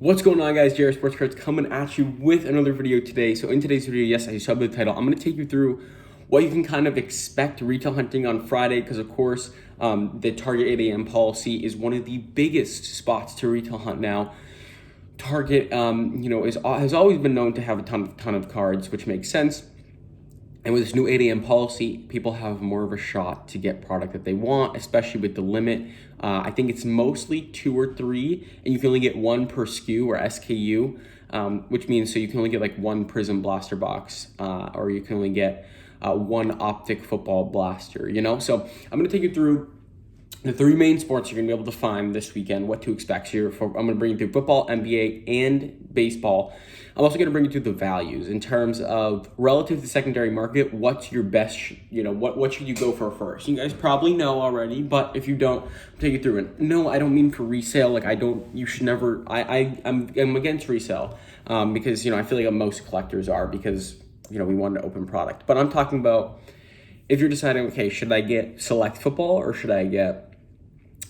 What's going on, guys? JR Sports Cards coming at you with another video today. So in today's video, yes, I subbed the title. I'm going to take you through what you can kind of expect retail hunting on Friday, because of course the Target 8 a.m. policy is one of the biggest spots to retail hunt now. Target, has always been known to have a ton of cards, which makes sense. And with this new 8 a.m. policy, people have more of a shot to get product that they want, especially with the limit. I think it's mostly 2 or 3, and you can only get 1 per SKU or SKU, which means so you can only get like 1 Prizm blaster box, or you can only get 1 optic football blaster, So I'm going to take you through the 3 main sports you're going to be able to find this weekend, what to expect. So I'm going to bring you through football, NBA, and baseball. I'm also going to bring you through the values in terms of relative to the secondary market. What's your best, what should you go for first? You guys probably know already, but if you don't, I'll take you through it. No, I don't mean for resale. You should never, I'm against resale because, I feel like most collectors are because, we want an open product. But I'm talking about if you're deciding, okay, should I get select football or should I get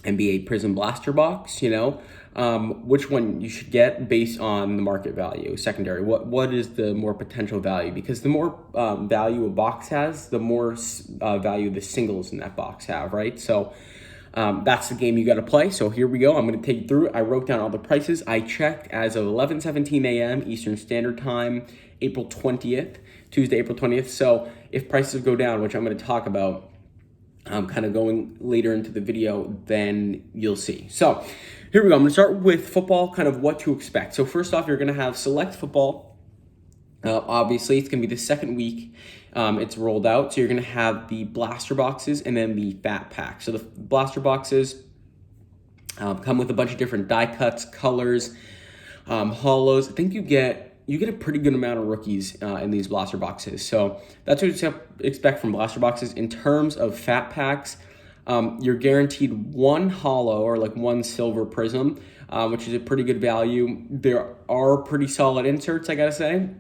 NBA Prizm blaster box, which one you should get based on the market value, secondary. What is the more potential value? Because the more value a box has, the more value the singles in that box have, right? So that's the game you got to play. So here we go. I'm going to take you through it. I wrote down all the prices. I checked as of 11:17 a.m. Eastern Standard Time, April 20th, Tuesday, April 20th. So if prices go down, which I'm going to talk about, kind of going later into the video, then you'll see. So here we go. I'm going to start with football, kind of what to expect. So first off, you're going to have select football. Obviously, it's going to be the second week it's rolled out. So you're going to have the blaster boxes and then the fat pack. So the blaster boxes come with a bunch of different die cuts, colors, hollows. I think you get a pretty good amount of rookies in these blaster boxes. So that's what you expect from blaster boxes. In terms of fat packs, you're guaranteed 1 hollow or like 1 silver Prizm, which is a pretty good value. There are pretty solid inserts, I gotta say.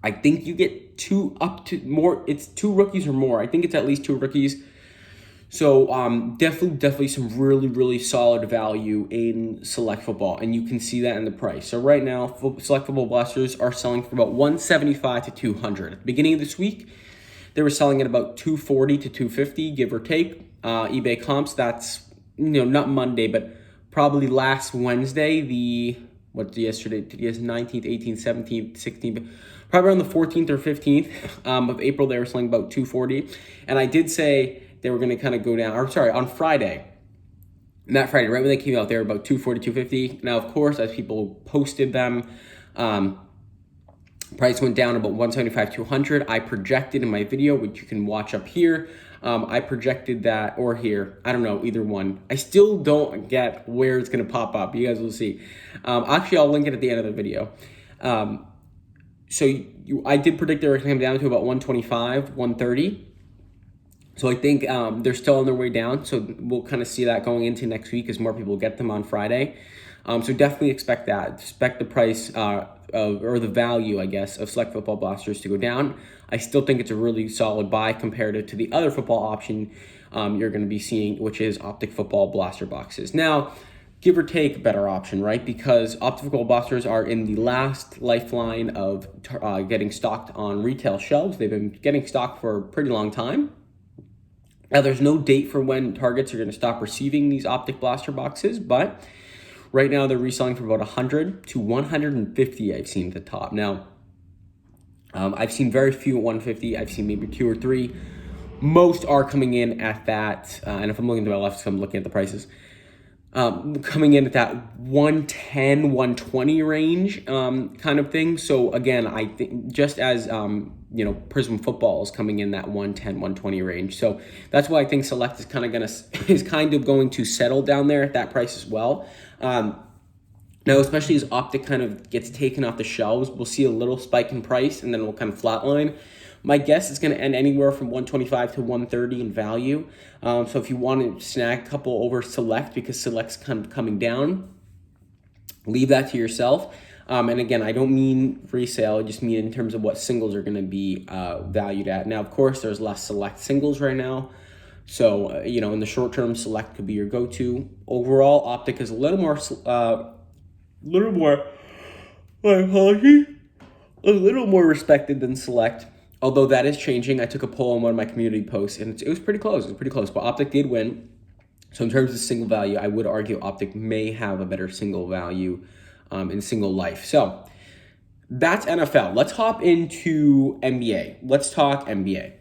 I think you get 2 up to more. It's 2 rookies or more. I think it's at least 2 rookies. So definitely some really solid value in select football, and you can see that in the price. So right now, select football blasters are selling for about $175 to $200. At the beginning of this week, they were selling at about $240 to $250, give or take. eBay comps, that's not Monday, but probably last Wednesday, yesterday? Today's 19th, 18th, 17th, 16th. Probably around the 14th or 15th of April, they were selling about $240, and I did say they were going to kind of go down, on Friday. And that Friday, right when they came out, they were about $240, $250. Now, of course, as people posted them, price went down about $175, $200. I projected in my video, which you can watch up here, I projected that, or here, I don't know, either one. I still don't get where it's going to pop up. You guys will see. Actually, I'll link it at the end of the video. I did predict they were going to come down to about $125, $130. So I think they're still on their way down. So we'll kind of see that going into next week as more people get them on Friday. So definitely expect that. Expect the price or the value, I guess, of select football blasters to go down. I still think it's a really solid buy compared to the other football option you're going to be seeing, which is optic football blaster boxes. Now, give or take, better option, right? Because optic football blasters are in the last lifeline of getting stocked on retail shelves. They've been getting stocked for a pretty long time. Now, there's no date for when Targets are going to stop receiving these optic blaster boxes, but right now they're reselling for about $100 to $150, I've seen at the top. Now, I've seen very few at $150. I've seen maybe 2 or 3. Most are coming in at that, and if I'm looking to my left, so I'm looking at the prices, coming in at that $110, $120 range kind of thing. So again, I think just as Prizm football is coming in that $110, $120 range. So that's why I think select is kind of going to settle down there at that price as well. Now, especially as optic kind of gets taken off the shelves, we'll see a little spike in price and then we'll kind of flatline. My guess is going to end anywhere from $125 to $130 in value. So if you want to snag a couple over select because select's kind of coming down, leave that to yourself. And again, I don't mean resale, I just mean in terms of what singles are going to be valued at. Now, of course, there's less select singles right now. So, in the short term, select could be your go-to. Overall, optic is a little more little more, my apology, a little more respected than Select. Although that is changing. I took a poll on one of my community posts, and it was pretty close. It was pretty close, but Optic did win. So in terms of single value, I would argue Optic may have a better single value in single life. So that's NFL. Let's hop into NBA. Let's talk NBA.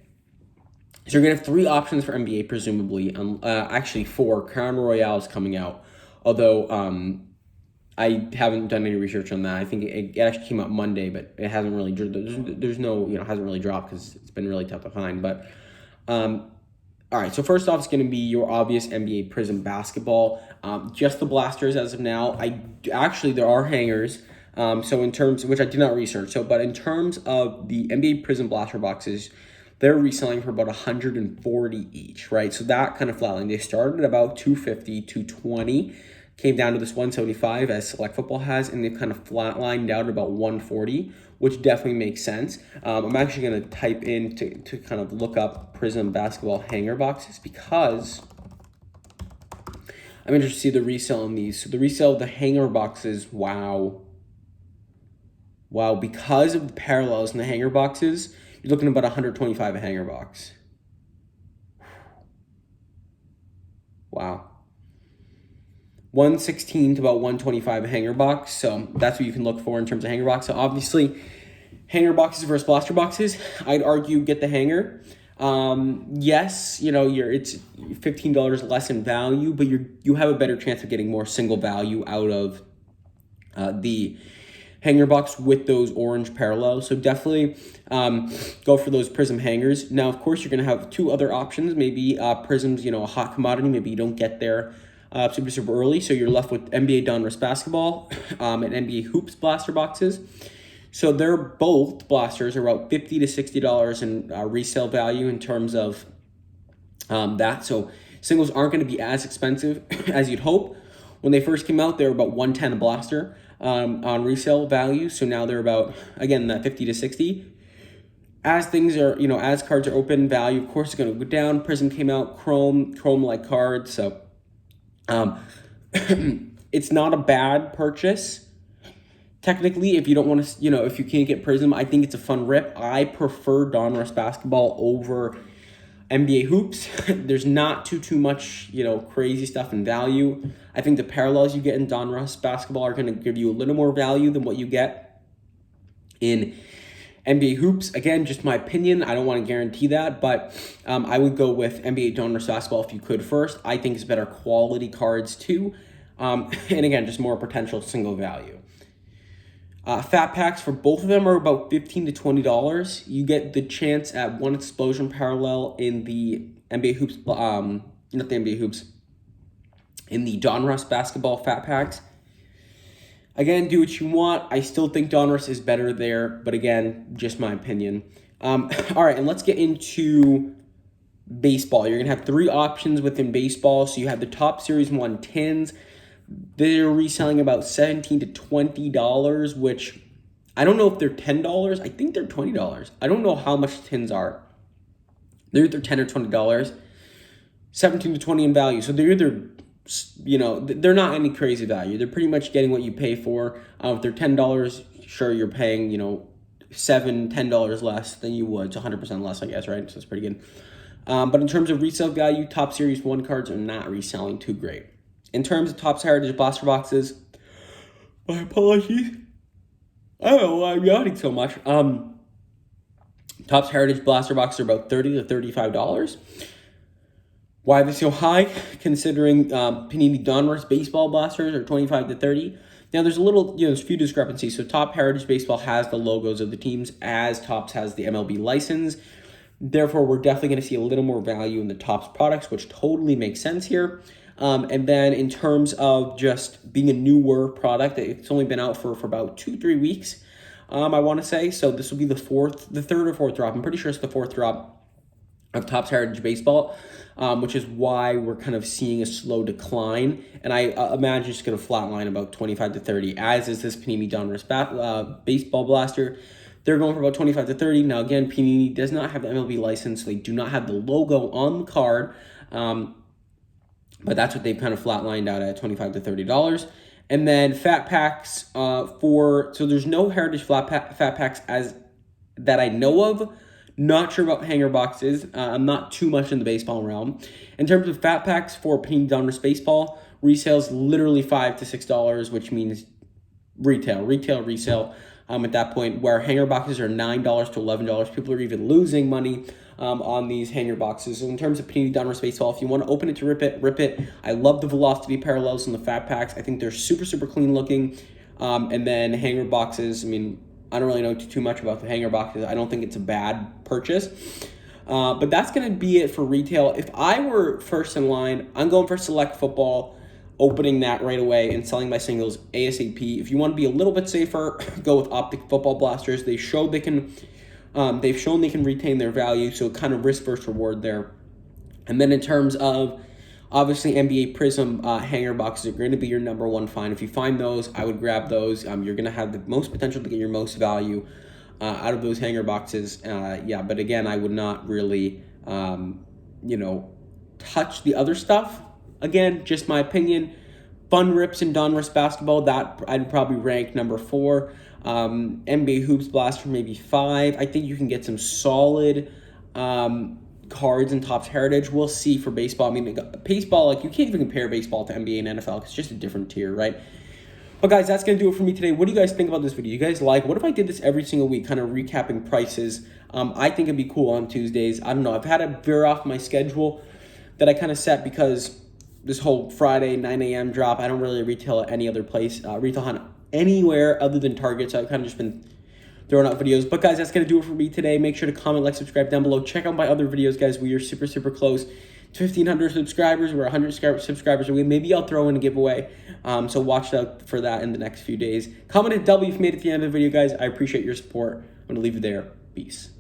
So you're going to have 3 options for NBA, presumably. Actually, 4. Crown Royale is coming out. Although I haven't done any research on that. I think it actually came out Monday, but it hasn't really, there's no, hasn't really dropped because it's been really tough to find. But all right, so first off, it's going to be your obvious NBA Prizm basketball. Just the blasters as of now. Actually, there are hangers. So in terms, which I did not research. But in terms of the NBA Prizm blaster boxes, they're reselling for about $140 each, right? So that kind of flatline. They started at about $250, $220, came down to this $175 as Select Football has, and they've kind of flatlined out at about $140, which definitely makes sense. I'm actually going to type in to kind of look up Prizm basketball hanger boxes because I'm interested to see the resale on these. So the resale of the hanger boxes, wow, because of the parallels in the hanger boxes, you're looking at about $125 a hanger box. Wow. 116 to about 125 a hanger box. So that's what you can look for in terms of hanger box. So obviously, hanger boxes versus blaster boxes, I'd argue get the hanger. Yes, it's $15 less in value, but you have a better chance of getting more single value out of the hanger box with those orange parallels. So definitely go for those Prizm hangers. Now, of course, you're going to have 2 other options. Maybe Prizm's, a hot commodity. Maybe you don't get there super early. So you're left with NBA Donruss basketball and NBA Hoops blaster boxes. So they're both blasters are about $50 to $60 in resale value in terms of that. So singles aren't going to be as expensive as you'd hope. When they first came out, they were about $110 a blaster on resale value. So now they're about, again, that $50 to $60. As things are, as cards are open, value, of course, is going to go down. Prizm came out, Chrome-like cards. So it's not a bad purchase. Technically, if you don't want to, if you can't get Prizm, I think it's a fun rip. I prefer Donruss basketball over NBA Hoops. There's not too much, crazy stuff in value. I think the parallels you get in Donruss basketball are going to give you a little more value than what you get in NBA Hoops. Again, just my opinion. I don't want to guarantee that, but I would go with NBA Donruss basketball if you could first. I think it's better quality cards too. And again, just more potential single value. Fat packs for both of them are about $15 to $20. You get the chance at one explosion parallel in the NBA Hoops, not the NBA Hoops, in the Donruss basketball fat packs. Again, do what you want. I still think Donruss is better there, but again, just my opinion. All right, and let's get into baseball. You're going to have 3 options within baseball. So you have the Top Series 1 tins. They're reselling about $17 to $20, which I don't know if they're $10. I think they're $20. I don't know how much tins are. They're either $10 or $20. 17 to 20 in value. So they're either, they're not any crazy value. They're pretty much getting what you pay for. If they're $10, sure, you're paying, $7, $10 less than you would. It's 100% less, I guess, right? So it's pretty good. But in terms of resale value, Top Series 1 cards are not reselling too great. In terms of Topps Heritage blaster boxes, my apologies. I don't know why I'm yawning so much. Topps Heritage blaster boxes are about $30 to $35. Why are they so high? Considering Panini Donruss baseball blasters are $25 to $30. Now there's there's a few discrepancies. So Top Heritage Baseball has the logos of the teams as Topps has the MLB license. Therefore, we're definitely going to see a little more value in the Topps products, which totally makes sense here. And then in terms of just being a newer product, it's only been out for about 2-3 weeks, I want to say. So this will be the 3rd or 4th drop. I'm pretty sure it's the 4th drop of Topps Heritage Baseball, which is why we're kind of seeing a slow decline. And I imagine it's going to flatline about 25 to 30, as is this Panini Donruss baseball blaster. They're going for about 25 to 30. Now, again, Panini does not have the MLB license, so they do not have the logo on the card. But that's what they've kind of flatlined out at $25 to $30. And then fat packs so there's no Heritage fat packs as that I know of. Not sure about hanger boxes. I'm not too much in the baseball realm. In terms of fat packs for Panini Donruss Baseball, resales literally $5 to $6, which means resale. At that point, where hanger boxes are $9 to $11, people are even losing money on these hanger boxes. So in terms of Panini Donruss Baseball, if you want to open it to rip it. I love the velocity parallels in the fat packs. I think they're super clean looking. And then hanger boxes, I mean, I don't really know too much about the hanger boxes. I don't think it's a bad purchase. But that's going to be it for retail. If I were first in line, I'm going for Select Football, opening that right away and selling my singles ASAP. If you want to be a little bit safer, go with Optic Football Blasters. They've shown they can retain their value, so kind of risk versus reward there. And then in terms of obviously NBA Prizm hanger boxes are going to be your number one find. If you find those, I would grab those. You're going to have the most potential to get your most value out of those hanger boxes. But again, I would not really, touch the other stuff. Again, just my opinion. Fun rips in Donruss basketball, that I'd probably rank number 4. NBA Hoops Blaster, maybe 5. I think you can get some solid cards in Topps Heritage. We'll see for baseball. I mean, baseball, like, you can't even compare baseball to NBA and NFL. It's just a different tier, right? But guys, that's going to do it for me today. What do you guys think about this video? You guys like? What if I did this every single week, kind of recapping prices? I think it'd be cool on Tuesdays. I don't know. I've had to veer off my schedule that I kind of set because this whole Friday 9 a.m. drop, I don't really retail at any other place, retail hunt anywhere other than Target, so I've kind of just been throwing out videos. But guys, that's going to do it for me today. Make sure to comment, like, subscribe down below. Check out my other videos, guys. We are super close to 1,500 subscribers. We're 100 subscribers away. Maybe I'll throw in a giveaway, so watch out for that in the next few days. Comment a W if you made it to the end of the video, guys. I appreciate your support. I'm going to leave it there. Peace.